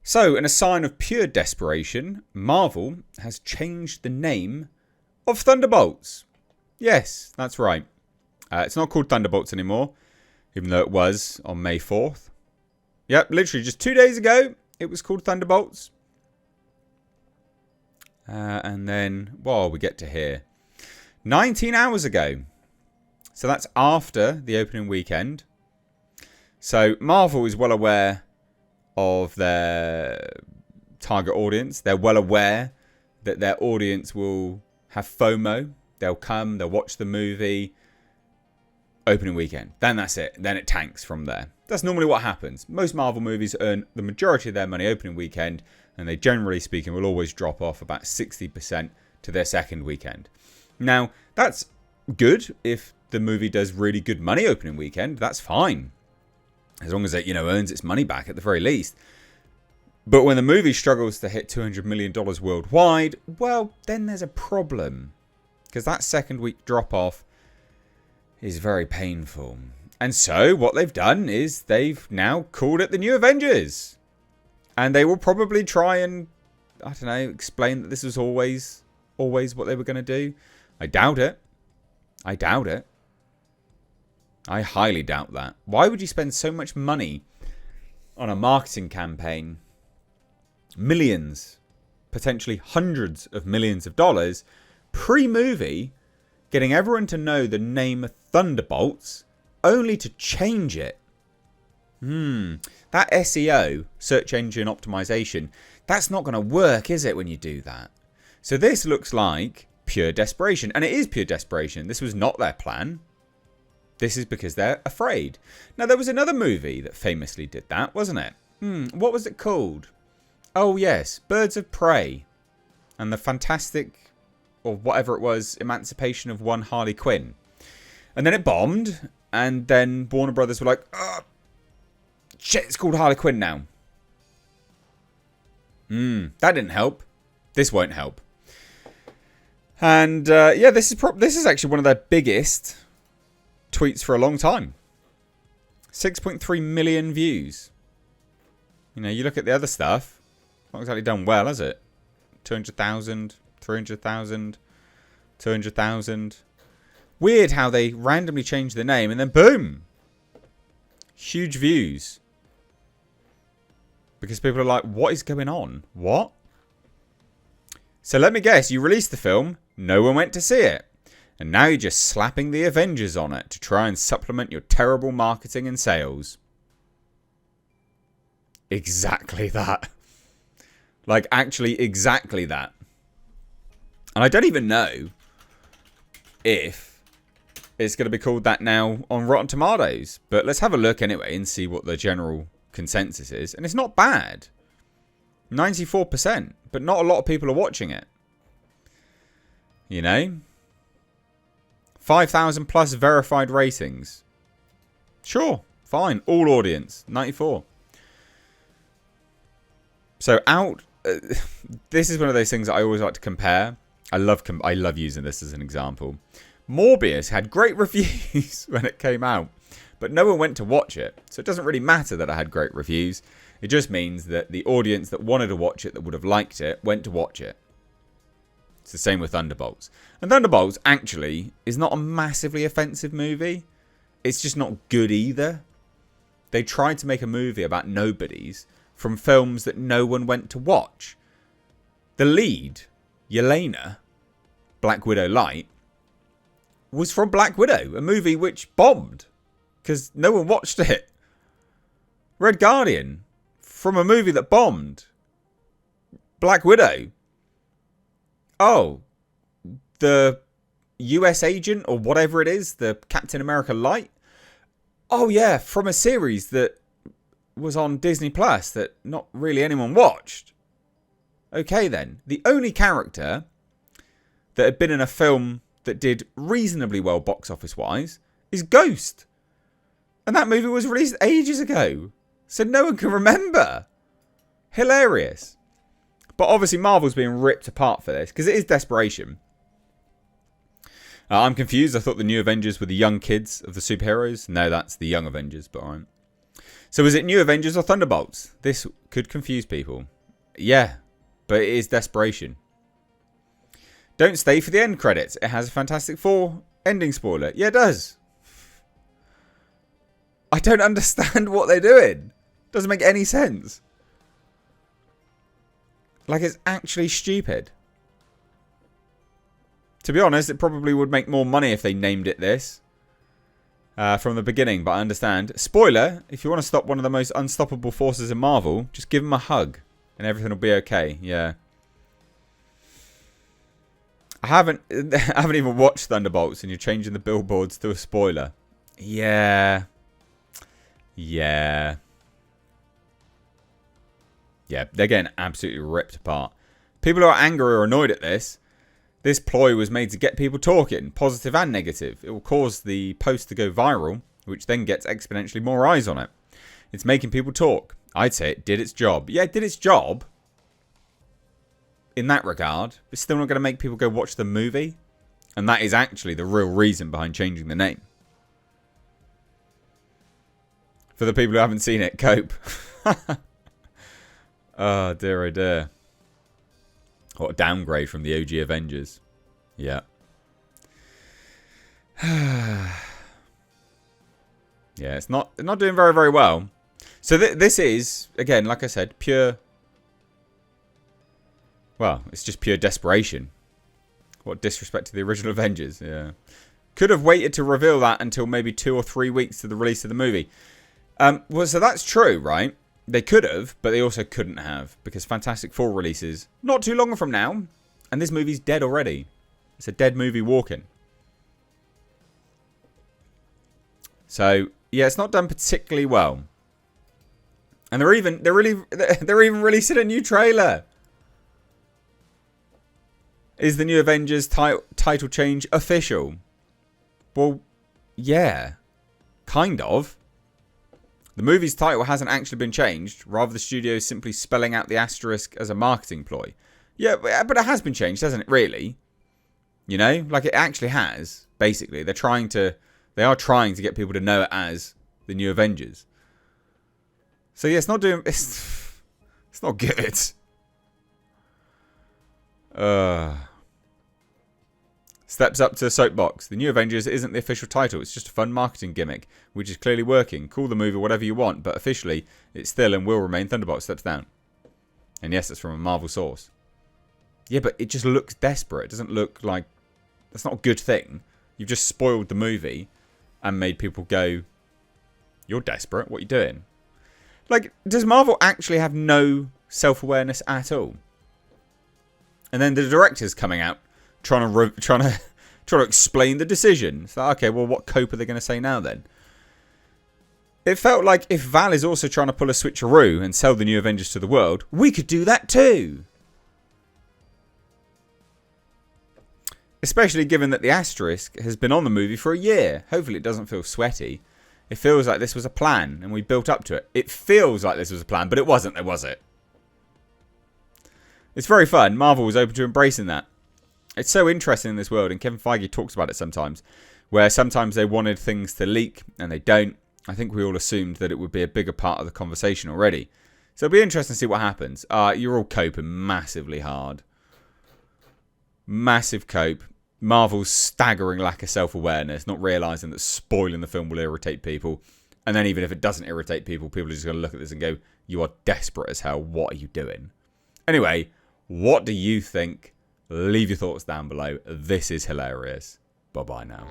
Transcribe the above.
So, in a sign of pure desperation, Marvel has changed the name of Thunderbolts. Yes, that's right. It's not called Thunderbolts anymore, even though it was on May 4th. Yep, literally just 2 days ago, it was called Thunderbolts. And then, well, we get to here. 19 hours ago. So that's after the opening weekend. So Marvel is well aware of their target audience. They're well aware that their audience will have FOMO. They'll come, they'll watch the movie. Opening weekend. Then that's it. Then it tanks from there. That's normally what happens. Most Marvel movies earn the majority of their money opening weekend, and they, generally speaking, will always drop off about 60% to their second weekend. Now, that's good if the movie does really good money opening weekend. That's fine, as long as it, earns its money back at the very least. But when the movie struggles to hit $200 million worldwide, well, then there's a problem, because that second week drop off is very painful. And so what they've done is they've now called it the New Avengers. And they will probably try and, explain that this was always what they were going to do. I doubt it. I highly doubt that. Why would you spend so much money on a marketing campaign? Millions, potentially hundreds of millions of dollars, pre-movie, getting everyone to know the name Thunderbolts, only to change it. That SEO, search engine optimization, that's not going to work, is it, when you do that? So this looks like pure desperation. And it is pure desperation. This was not their plan. This is because they're afraid. Now, there was another movie that famously did that, wasn't it? What was it called? Oh, yes. Birds of Prey. And the fantastic, or whatever it was, emancipation of one Harley Quinn. And then it bombed. And then Warner Brothers were like, oh, shit, it's called Harley Quinn now. That didn't help. This won't help. And this is actually one of their biggest tweets for a long time. 6.3 million views. You look at the other stuff. Not exactly done well, has it? 200,000, 300,000, 200,000. Weird how they randomly changed the name and then boom. Huge views. Because people are like, what is going on? What? So let me guess, you released the film, no one went to see it. And now you're just slapping the Avengers on it to try and supplement your terrible marketing and sales. Exactly that. Like, actually exactly that. And I don't even know if it's going to be called that now on Rotten Tomatoes. But let's have a look anyway and see what the general consensus is. And it's not bad. 94%. But not a lot of people are watching it. 5,000 plus verified ratings. Sure. Fine. All audience. 94. So this is one of those things that I always like to compare. I love using this as an example. Morbius had great reviews when it came out, but no one went to watch it. So it doesn't really matter that it had great reviews. It just means that the audience that wanted to watch it, that would have liked it, went to watch it. It's the same with Thunderbolts. And Thunderbolts actually is not a massively offensive movie. It's just not good either. They tried to make a movie about nobodies from films that no one went to watch. The lead, Yelena, Black Widow Light, was from Black Widow, a movie which bombed because no one watched it. Red Guardian, from a movie that bombed. Black Widow. Oh, the US agent or whatever it is, the Captain America Light. Oh yeah, from a series that was on Disney Plus that not really anyone watched. Okay then. The only character that had been in a film that did reasonably well box office wise is Ghost. And that movie was released ages ago. So no one can remember. Hilarious. But obviously Marvel's being ripped apart for this because it is desperation. I'm confused. I thought the New Avengers were the young kids of the superheroes. No, that's the Young Avengers, but alright. So is it New Avengers or Thunderbolts? This could confuse people. Yeah, but it is desperation. Don't stay for the end credits. It has a Fantastic Four ending spoiler. Yeah, it does. I don't understand what they're doing. Doesn't make any sense. Like, it's actually stupid. To be honest, it probably would make more money if they named it this from the beginning, but I understand. Spoiler, if you want to stop one of the most unstoppable forces in Marvel, just give them a hug and everything will be okay. Yeah. I haven't even watched Thunderbolts and you're changing the billboards to a spoiler. Yeah. Yeah. Yeah, they're getting absolutely ripped apart. People who are angry or annoyed at this ploy was made to get people talking, positive and negative. It will cause the post to go viral, which then gets exponentially more eyes on it. It's making people talk. I'd say it did its job. Yeah, it did its job in that regard, but still not going to make people go watch the movie. And that is actually the real reason behind changing the name. For the people who haven't seen it, cope. Oh, dear, oh dear. What a downgrade from the OG Avengers. Yeah. Yeah, it's not doing very, very well. So this is, again, like I said, pure... Well, it's just pure desperation. What disrespect to the original Avengers, yeah. Could have waited to reveal that until maybe 2 or 3 weeks to the release of the movie. Well, so that's true, right? They could have, but they also couldn't have. Because Fantastic Four releases not too long from now. And this movie's dead already. It's a dead movie walking. So, yeah, it's not done particularly well. And they're even releasing a new trailer. Is the new Avengers title change official? Well, yeah. Kind of. The movie's title hasn't actually been changed. Rather, the studio is simply spelling out the asterisk as a marketing ploy. Yeah, but it has been changed, hasn't it, really? You know? Like, it actually has, basically. They are trying to get people to know it as the new Avengers. So, yeah, it's not good. Steps up to soapbox. The new Avengers isn't the official title. It's just a fun marketing gimmick, which is clearly working. Call the movie whatever you want, but officially, it still and will remain Thunderbolts. Steps down. And yes, it's from a Marvel source. Yeah, but it just looks desperate. It doesn't look like... That's not a good thing. You've just spoiled the movie and made people go, you're desperate. What are you doing? Like, does Marvel actually have no self-awareness at all? And then the director's coming out trying to explain the decision. It's like, okay, well, what cope are they going to say now then? It felt like if Val is also trying to pull a switcheroo and sell the new Avengers to the world, we could do that too. Especially given that the asterisk has been on the movie for a year. Hopefully it doesn't feel sweaty. It feels like this was a plan and we built up to it. It feels like this was a plan, but it wasn't, was it? It's very fun. Marvel was open to embracing that. It's so interesting in this world, and Kevin Feige talks about it sometimes, where sometimes they wanted things to leak, and they don't. I think we all assumed that it would be a bigger part of the conversation already. So it'll be interesting to see what happens. You're all coping massively hard. Massive cope. Marvel's staggering lack of self-awareness, not realising that spoiling the film will irritate people. And then even if it doesn't irritate people, people are just going to look at this and go, you are desperate as hell. What are you doing? Anyway, what do you think? Leave your thoughts down below. This is hilarious. Bye-bye now.